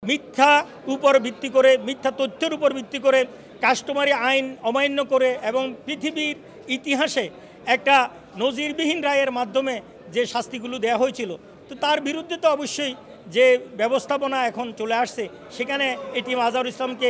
মিথ্যা উপর ভিত্তি করে, মিথ্যা তথ্যের উপর ভিত্তি করে কাস্টমারি আইন অমান্য করে এবং পৃথিবীর ইতিহাসে একটা নজিরবিহীন রায়ের মাধ্যমে যে শাস্তিগুলো দেওয়া হয়েছিল, তো তার বিরুদ্ধে তো অবশ্যই যে ব্যবস্থাপনা এখন চলে আসছে, সেখানে এটিএম আজহারুল ইসলামকে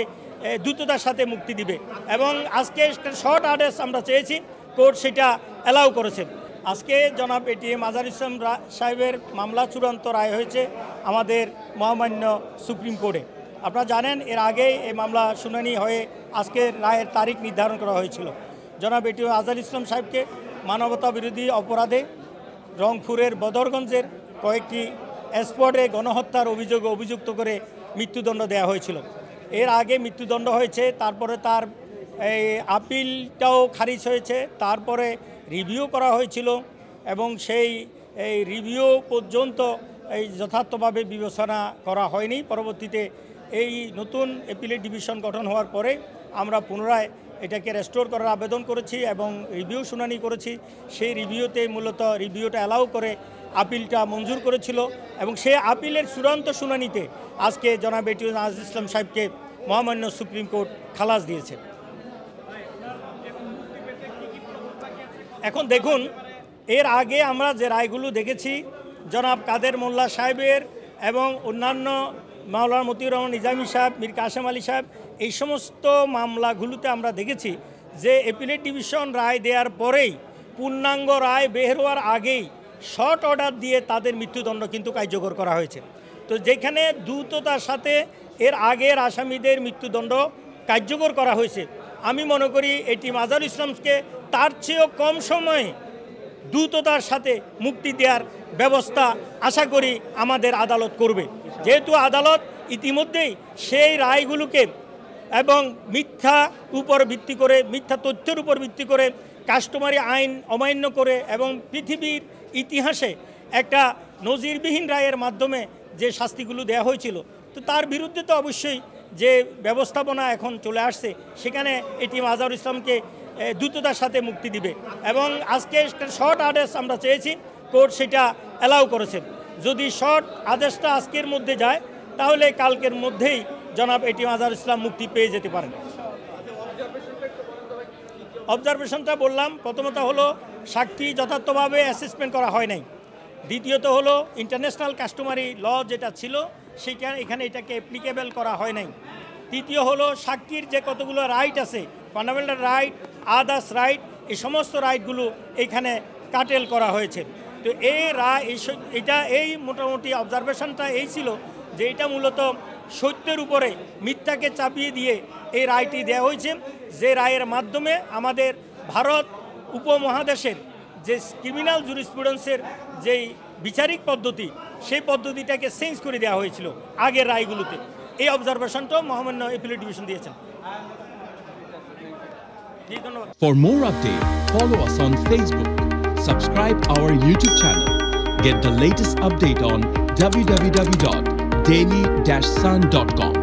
দ্রুততার সাথে মুক্তি দিবে। এবং আজকে শর্ট আদেশ আমরা চেয়েছি, কোর্ট সেটা অ্যালাউ করেছেন। আজকে জনাব এটিএম আজহারুল ইসলাম সাহেবের মামলা চূড়ান্ত রায় হয়েছে আমাদের মহামান্য সুপ্রিম কোর্টে। আপনারা জানেন এর আগেই এই মামলা শুনানি হয়ে আজকের রায়ের তারিখ নির্ধারণ করা হয়েছিল। জনাব এটিএম আজহারুল ইসলাম সাহেবকে মানবতা বিরোধী অপরাধে রংপুরের বদরগঞ্জের কয়েকটি স্পটে গণহত্যার অভিযোগে অভিযুক্ত করে মৃত্যুদণ্ড দেওয়া হয়েছিল। এর আগে মৃত্যুদণ্ড হয়েছে, তারপরে তার এই আপিলটাও খারিজ হয়েছে, তারপরে রিভিউ করা হয়েছিল এবং সেই রিভিউ পর্যন্ত যথার্থভাবে বিবেচনা করা হয়নি। পরবর্তীতে এই নতুন অ্যাপিলেট ডিভিশন গঠন হওয়ার পরে আমরা পুনরায় এটাকে রেস্টোর করার আবেদন করেছি এবং রিভিউ শুনানি করেছি। সেই রিভিউতে মূলত রিভিউটা অ্যালাউ করে আপিলটা মঞ্জুর করেছিল এবং সেই আপিলের চূড়ান্ত শুনানিতে আজকে জনাব এটিএম আজহারুল ইসলাম সাহেবকে মহামান্য সুপ্রিম কোর্ট খালাস দিয়েছে। এখন দেখুন, এর আগে আমরা যে রায়গুলো দেখেছি জনাব কাদের মোল্লা সাহেবের এবং অন্যান্য মাওলানা মতিউর রহমান নিজামী সাহেব, মীর কাসেম আলী সাহেব, এই সমস্ত মামলাগুলোতে আমরা দেখেছি যে অ্যাপিলেট ডিভিশন রায় দেওয়ার পরেই পূর্ণাঙ্গ রায় বের হওয়ার আগেই শর্ট অর্ডার দিয়ে তাদের মৃত্যুদণ্ড কিন্তু কার্যকর করা হয়েছে। তো যেখানে দ্রুততার সাথে এর আগের আসামিদের মৃত্যুদণ্ড কার্যকর করা হয়েছে, আমি মনে করি এটিএম আজহারুল ইসলামকে তার চেয়েও কম সময়ে দ্রুততার সাথে মুক্তি দেওয়ার ব্যবস্থা আশা করি আমাদের আদালত করবে। যেহেতু আদালত ইতিমধ্যেই সেই রায়গুলোকে এবং মিথ্যা উপর ভিত্তি করে, মিথ্যা তথ্যের উপর ভিত্তি করে কাস্টমারি আইন অমান্য করে এবং পৃথিবীর ইতিহাসে একটা নজিরবিহীন রায়ের মাধ্যমে যে শাস্তিগুলো দেওয়া হয়েছিল, তো তার বিরুদ্ধে তো অবশ্যই যে ব্যবস্থাপনা এখন চলে আসছে, সেখানে এটিএম আজহারুল ইসলামকে দ্রুততার সাথে মুক্তি দিবে। এবং আজকে শর্ট আদেশ আমরা চেয়েছি, কোর্ট সেটা অ্যালাউ করেছেন। যদি শর্ট আদেশটা আজকের মধ্যে যায়, তাহলে কালকের মধ্যেই জনাব এটিএম আজহারুল ইসলাম মুক্তি পেয়ে যেতে পারেন। অবজারভেশনটা বললাম, প্রথমত হলো সাক্ষী যথার্থভাবে অ্যাসেসমেন্ট করা হয় নাই। দ্বিতীয়ত হলো ইন্টারন্যাশনাল কাস্টমারি ল যেটা ছিল সেটা এখানে এটাকে অ্যাপ্লিকেবল করা হয় নাই। তৃতীয় হলো সাক্ষীর যে কতগুলো রাইট আছে, ফান্ডামেন্টাল রাইট, আদার্স রাইট, এই সমস্ত রাইটগুলো এখানে কাটেল করা হয়েছে। তো এই রায় এই মোটামুটি অবজারভেশনটা এই ছিল যে এটা মূলত সত্যের উপরে মিথ্যাকে চাপিয়ে দিয়ে এই রায়টি দেওয়া হয়েছে, যে রায়ের মাধ্যমে আমাদের ভারত উপমহাদেশের যে ক্রিমিনাল জুরিসপ্রুডেন্সের যেই বিচারিক পদ্ধতি, সেই পদ্ধতিটাকে চেঞ্জ করে দেওয়া হয়েছিল আগের রায়গুলোতে। এই অবজারভেশনটাও মহামান্য অ্যাপিলেট ডিভিশন দিয়েছেন। For more updates, follow us on Facebook, subscribe our YouTube channel, get the latest update on www.daily-sun.com.